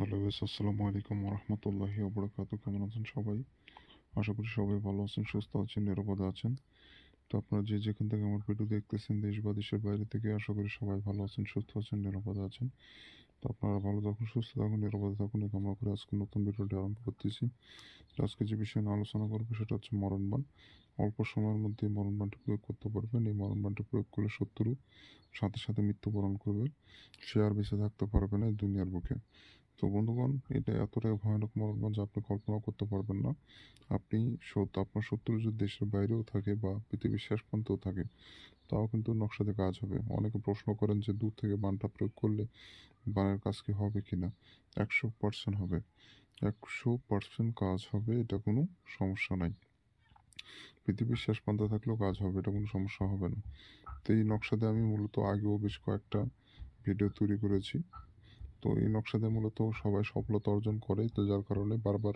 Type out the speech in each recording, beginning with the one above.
Hello বেশ, আসসালামু আলাইকুম রহমতুল্লাহি ওবরাকাতু। কেমন আছেন সবাই? আশা করি সবাই ভালো আছেন, সুস্থ আছেন, নিরাপদে আছেন। তো আপনারা যে যেখান থেকে আমার ভিডিও দেখতেছেন, দেশ বা দেশের বাইরে থেকে, আশা করি সবাই ভালো আছেন, সুস্থ আছেন, নিরাপদে আছেন। তো আপনারা ভালো থাকুন, সুস্থ থাকুন, নিরাপদে থাকুন, এই কামনা করে আজকে নতুন ভিডিওটি আরম্ভ করতেছি। তো আজকে যে বিষয় নিয়ে আলোচনা করবো সেটা হচ্ছে মরণবাণ। অল্প সময়ের মধ্যে এই মরণবাণটি প্রয়োগ করতে পারবেন। এই মরণবাণটি প্রয়োগ করলে শত্রু সাথে সাথে মৃত্যুবরণ করবে, সে আর বেঁচে থাকতে পারবে না এই দুনিয়ার বুকে। তো বন্ধুগণ, এটা এতটাই ভয়ানক মরণ যে আপনি কল্পনা করতে পারবেন না। আপনি আপনার শত্রু যদি দেশের বাইরেও থাকে বা পৃথিবীর শেষ প্রান্তেও থাকে, তাও কিন্তু নকশাতে কাজ হবে। অনেকে প্রশ্ন করেন যে দূর থেকে বাণটা প্রয়োগ করলে বানের কাজ কি হবে কিনা? 100% হবে। 100% কাজ হবে, এটা কোনো সমস্যা নাই। পৃথিবীর শেষ প্রান্তে থাকলেও কাজ হবে, এটা কোনো সমস্যা হবে না। তো এই নকশাতে আমি মূলত আগেও বেশ কয়েকটা ভিডিও তৈরি করেছি। তো এই নকশাতে মূলত সবাই সফলতা অর্জন করে, তো যার কারণে বারবার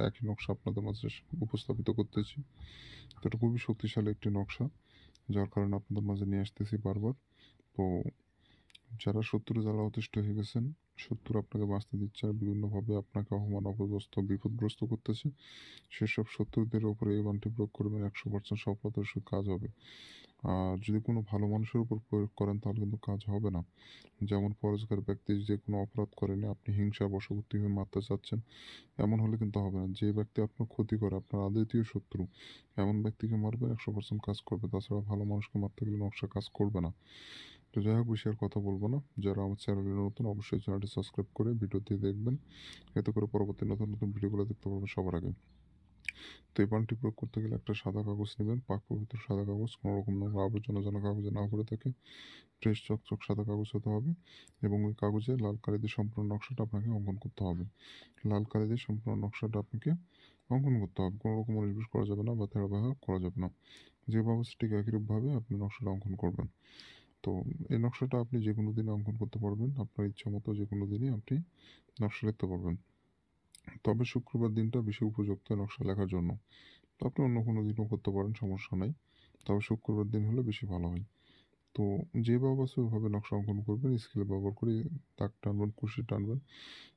একই নকশা আপনাদের মাঝে উপস্থাপিত করতেছি। তো এটা খুবই শক্তিশালী একটি নকশা, যার কারণে আপনাদের মাঝে নিয়ে আসতেছি বারবার। তো যারা শত্রু জ্বালা অতিষ্ঠ হয়ে গেছেন, শত্রু আপনাকে বাঁচতে দিচ্ছে আর বিভিন্নভাবে আপনাকে অপমান অপদস্থ বিপদগ্রস্ত করতেছে, সেসব শত্রুদের উপরে এই বাণটি প্রয়োগ করবেন, 100% সফলতার সহিত কাজ হবে। আর যদি কোনো ভালো মানুষের উপর প্রয়োগ করেন তাহলে কিন্তু কাজ হবে না। যেমন পরোজগার ব্যক্তি যে কোনো অপরাধ করেনি, আপনি হিংসা বশবর্তী হয়ে মারতে চাচ্ছেন, এমন হলে কিন্তু হবে না। যে ব্যক্তি আপনার ক্ষতি করে, আপনার আদৃতীয় শত্রু, এমন ব্যক্তিকে মারবেন, 100% কাজ করবে। তাছাড়া ভালো মানুষকে মারতে গেলে নকশা কাজ করবে না। তো যাই হোক, বেশি আর কথা বলবো না। যারা আমার চ্যানেলে নতুন, অবশ্যই চ্যানেলটি সাবস্ক্রাইব করে ভিডিওটি দেখবেন, এতে করে পরবর্তী নতুন নতুন ভিডিওগুলো দেখতে পারবেন সবার আগে। তো এই বাণটি প্রয়োগ করতে গেলে একটা সাদা কাগজ নেবেন, পাক পবিত্র সাদা কাগজ, কোনো রকম নোংরা আবর্জনা যেন কাগজে না পড়ে থাকে। ফ্রেশ চকচক সাদা কাগজ হতে হবে এবং ওই কাগজে লাল কালি দিয়ে সম্পূর্ণ নকশাটা আপনাকে অঙ্কন করতে হবে। লাল কালি দিয়ে সম্পূর্ণ নকশাটা আপনাকে অঙ্কন করতে হবে। কোনো রকম 19-20 করা যাবে না বা তেড়া বাঁকা করা যাবে না। যেভাবে আছে ঠিক একইরূপভাবে আপনি নকশাটা অঙ্কন করবেন। তো এই নকশাটা আপনি যেকোনো দিনে অঙ্কন করতে পারবেন। আপনার ইচ্ছা মতো যেকোনো দিনই আপনি নকশা লিখতে পারবেন। তবে শুক্রবার দিনটা বেশি উপযুক্ত নকশা লেখার জন্য। তো আপনি অন্য কোনো দিনও করতে পারেন, সমস্যা নাই। তবে শুক্রবার দিন হলে বেশি ভালো হয়। তো যেভাবে আছে ওইভাবে নকশা অঙ্কন করবেন, স্কেল ব্যবহার করে দাগ টানবেন, কুশি টানবেন।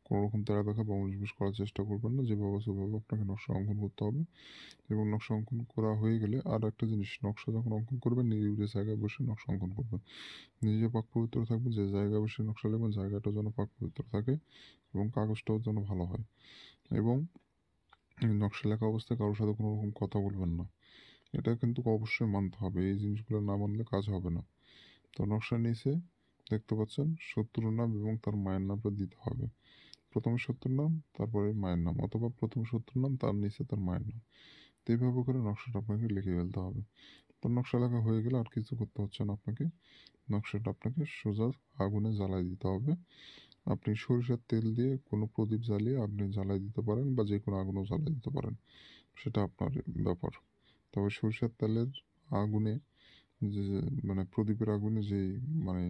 কোনো রকম তেড়া দেখা বা 19-20 করার চেষ্টা করবেন না। যেভাবে আছে ওইভাবে আপনাকে নকশা অঙ্কন করতে হবে এবং নকশা অঙ্কন করা হয়ে গেলে আর একটা জিনিস, নকশা যখন অঙ্কন করবেন নিরিবিলি জায়গায় বসে নকশা অঙ্কন করবেন। নিজে পাক পবিত্র থাকবেন, যে জায়গায় বসে নকশা লিখবেন জায়গাটা যেন পাক পবিত্র থাকে এবং কাগজটাও যেন ভালো হয়। এবং নকশা লেখা অবস্থায় কারোর সাথে কোনো রকম কথা বলবেন না। এটা কিন্তু অবশ্যই মানতে হবে। এই জিনিসগুলো না মানলে কাজ হবে না। তো নকশার নিচে দেখতে পাচ্ছেন শত্রুর নাম এবং তার মায়ের নামটা দিতে হবে। প্রথমে শত্রুর নাম, তারপরে মায়ের নাম, অথবা প্রথমে শত্রুর নাম, তার নিচে তার মায়ের নাম। তো এইভাবে করে নকশাটা আপনাকে লিখে ফেলতে হবে। তো নকশা লেখা হয়ে গেলে আর কিছু করতে হচ্ছে না আপনাকে। নকশাটা আপনাকে সোজা আগুনে জ্বালাই দিতে হবে। আপনি সরিষার তেল দিয়ে কোনো প্রদীপ জ্বালিয়ে আপনি জ্বালাই দিতে পারেন বা যে কোনো আগুনও জ্বালাই দিতে পারেন, সেটা আপনার ব্যাপার। তবে সরিষার তেলের আগুনে যে মানে প্রদীপের আগুনে যেই মানে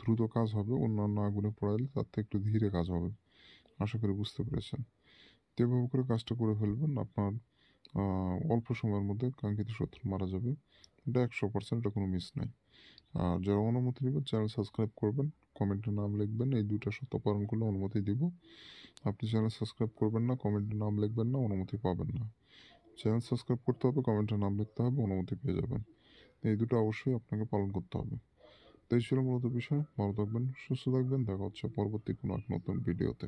দ্রুত কাজ হবে, অন্যান্য আগুনে পোড়াইলে তার থেকে একটু ধীরে কাজ হবে। আশা করি বুঝতে পেরেছেন। তো এভাবে করে কাজটা করে ফেলবেন, আপনার অল্প সময়ের মধ্যে কাঙ্ক্ষিত শত্রু মারা যাবে। এটা 100%, এটা কোনো মিস নাই। আর যারা অনুমতি নেবেন চ্যানেল সাবস্ক্রাইব করবেন, কমেন্টে নাম লিখবেন, এই দুইটা শর্ত পালন করলে অনুমতি দিব। আপনি চ্যানেল সাবস্ক্রাইব করবেন না, কমেন্টে নাম লিখবেন না, অনুমতি পাবেন না। চ্যানেল সাবস্ক্রাইব করতে হবে, কমেন্টে নাম লিখতে হবে, অনুমতি পেয়ে যাবেন। এই দুটো অবশ্যই আপনাকে পালন করতে হবে। তো এই ছিল মূলত বিষয়। ভালো থাকবেন, সুস্থ থাকবেন। দেখা হচ্ছে পরবর্তী কোনো এক নতুন ভিডিওতে।